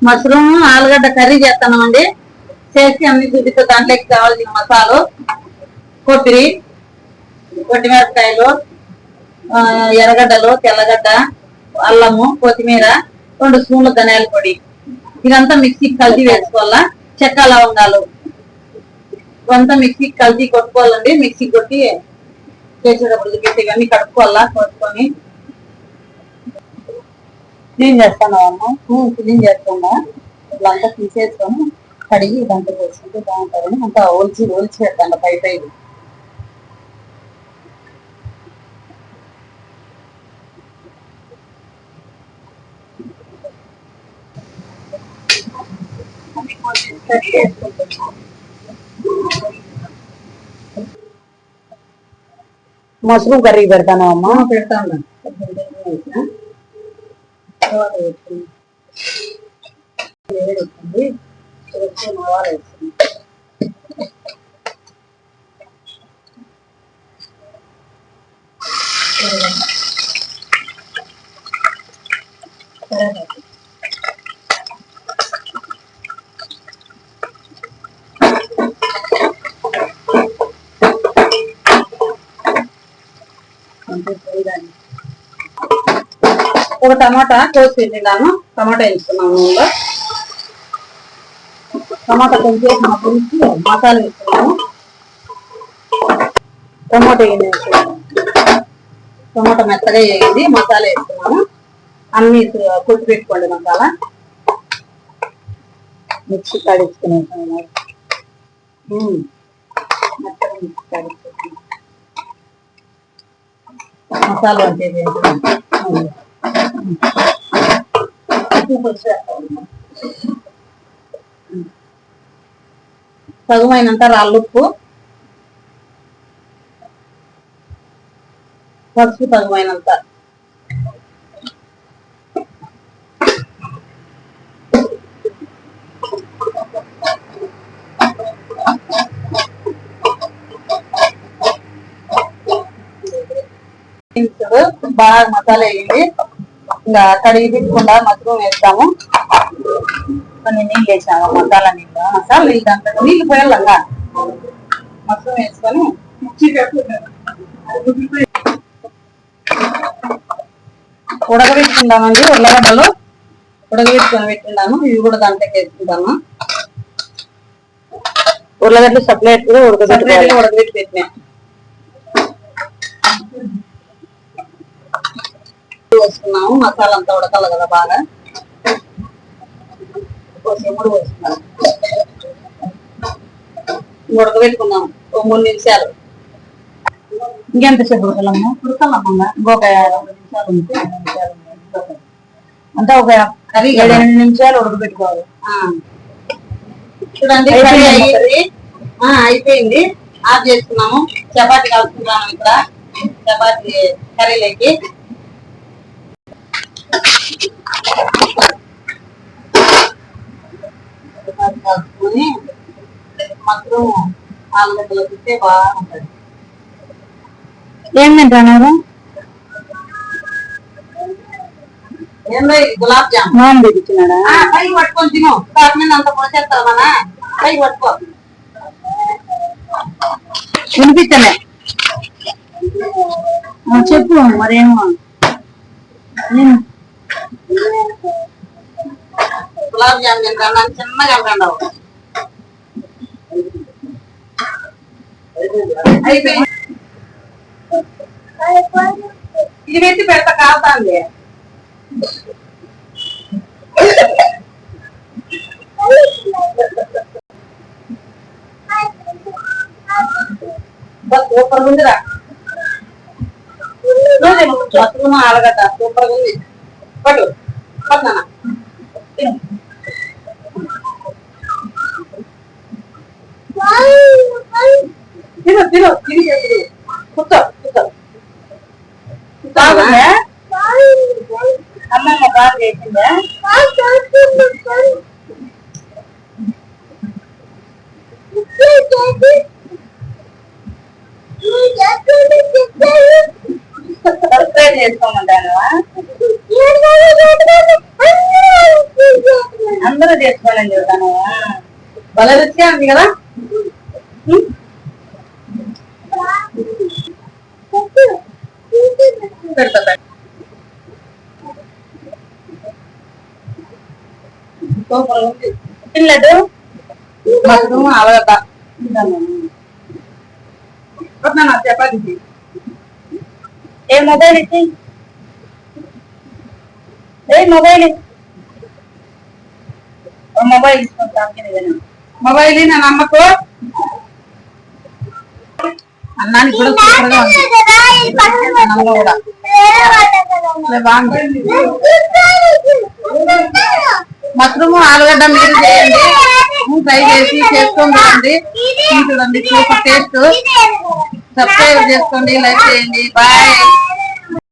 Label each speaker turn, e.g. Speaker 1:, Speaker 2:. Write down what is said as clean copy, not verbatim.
Speaker 1: Mushroom ఆలుగడ్డ curry చేస్తామండి. చేసి అన్ని చూపిస్తే దాంట్లోకి కావాల్సిన మసాలు, కొబ్బరి, కొట్టిమిరపకాయలు, ఎర్రగడ్డలు, తెల్లగడ్డ, అల్లము, కొత్తిమీర, 2 స్పూన్లు ధనియాల పొడి. ఇదంతా మిక్సీకి కలిసి వేసుకోవాలా. చెక్క లవంగాలు ఇవంతా మిక్సీకి కలిసి కొట్టుకోవాలండి. మిక్సీ కొట్టి చేసేటప్పుడు ఇవన్నీ కడుక్కోవాలా. కొట్టుకొని క్లీన్ చేస్తాను అమ్మ. క్లీన్ చేస్తున్నా. ఇట్లా తీసేసుకొని కడిగి ఇదంతా చేసుకుంటే బాగుంటుందని అంతా ఒలిచి పెడతాను పై. మష్రూమ్ కర్రీ పెడతాను అమ్మ. పెడతాను. ఒక టమాటా కోసి పెట్టినాను. టమాటా వేసుకున్నాము. టమాటా కొంచెం మసాలా వేసుకున్నాము. టమాటా టమాటా మెత్తగా వేయండి. మసాలా వేసుకున్నాము. అన్ని కొట్టి పెట్టుకోండి. మసాలా మిక్సీ కాడించుకున్నాము. మెత్తగా మిక్సీ కాడించుకున్నాము. మసాలా అంటే సగమైనంత రాళ్ళుప్పు, పసుపు తగుమైనంత, బాగా మసాలా వేయండి. ఇంకా కడిగి పెట్టుకుండా మష్రూమ్ వేస్తాము. కొన్ని నీళ్ళు వేసాము. మసాలా నీళ్ళు దాంట్లో నీళ్ళు పోయాలంగా మష్రూమ్ వేసుకొని ఉడకబెట్టుకుంటామండి. ఉర్లగడ్డలు ఉడకబెట్టుకొని పెట్టిండాము. ఇవి కూడా దాంట్లోకి వేసుకుంటాము. ఉర్లగడ్డలు సపరేట్ కూడా ఉడకబెట్టి పెట్టినా వేసుకున్నాము. మసాలా అంతా ఉడకాలి కదా బాగా. ఎముడు వేసుకున్నాము. ఉడకబెట్టుకున్నాము 3 నిమిషాలు. ఇంకెంతసేపు ఉడకాలమ్మా? ఉడకాలమ్మా ఇంకొక 2 నిమిషాలు ఉంటే 2 నిమిషాలు అంతా ఒక 7-8 నిమిషాలు ఉడకబెట్టుకోవాలి. చూడండి అయిపోయింది. ఆఫ్ చేసుకున్నాము. చపాతీ కలుపుకుంటాము. ఇక్కడ చపాతీ కర్రీలోకి కలుపుకొని మష్రూమ్ ఆలుగడ్డలు తింటే బాగుంటుంది. ఏం తింటున్నారు? ఏందో గులాబ్ జామ్ తెచ్చినాడా? పైకి పట్టుకొని తిను. కాకు మీద అంత పోసేస్తావు మన పైకి పట్టుకో. వినిపించలే చెప్పు మరేమో. గులాబ్ జామ్ తింటాను. చిన్నగా తింటావు. ఇది పెట్టి పెడతా కాలుతాంది. సూపర్ ఉందిరా. మష్రూమ్ ఆలుగడ్డ సూపర్ ఉంది. పట్టు పట్టు తిను తిను తిని చెప్పు. కూర్చో కూర్చో. బాగుందా? అమ్మమ్మ బాగా చేసిందా? సబ్స్క్రైబ్ చేసుకోమంటాను. అందరూ చేసుకోవాలని చెబుతాను. భలే రుచిగా ఉంది కదా. పిల్లడు మష్రూమ్ ఆలుగడ్డ చపాతీ. ఏ మొబైల్ ఇచ్చి మొబైల్ మొబైల్ తీసుకుంటాను. మొబైల్ నా అమ్మకు అన్నానికి కూడా సూపర్గా ఉంది. బాగుంది. మష్రూమ్ ఆలుగడ్డ మీరు చేయండి, ఫ్రై చేసి చేసుకోండి. చూడండి సూపర్ టేస్ట్. సబ్స్క్రైబ్ చేసుకోండి, లైక్ చేయండి. బాయ్.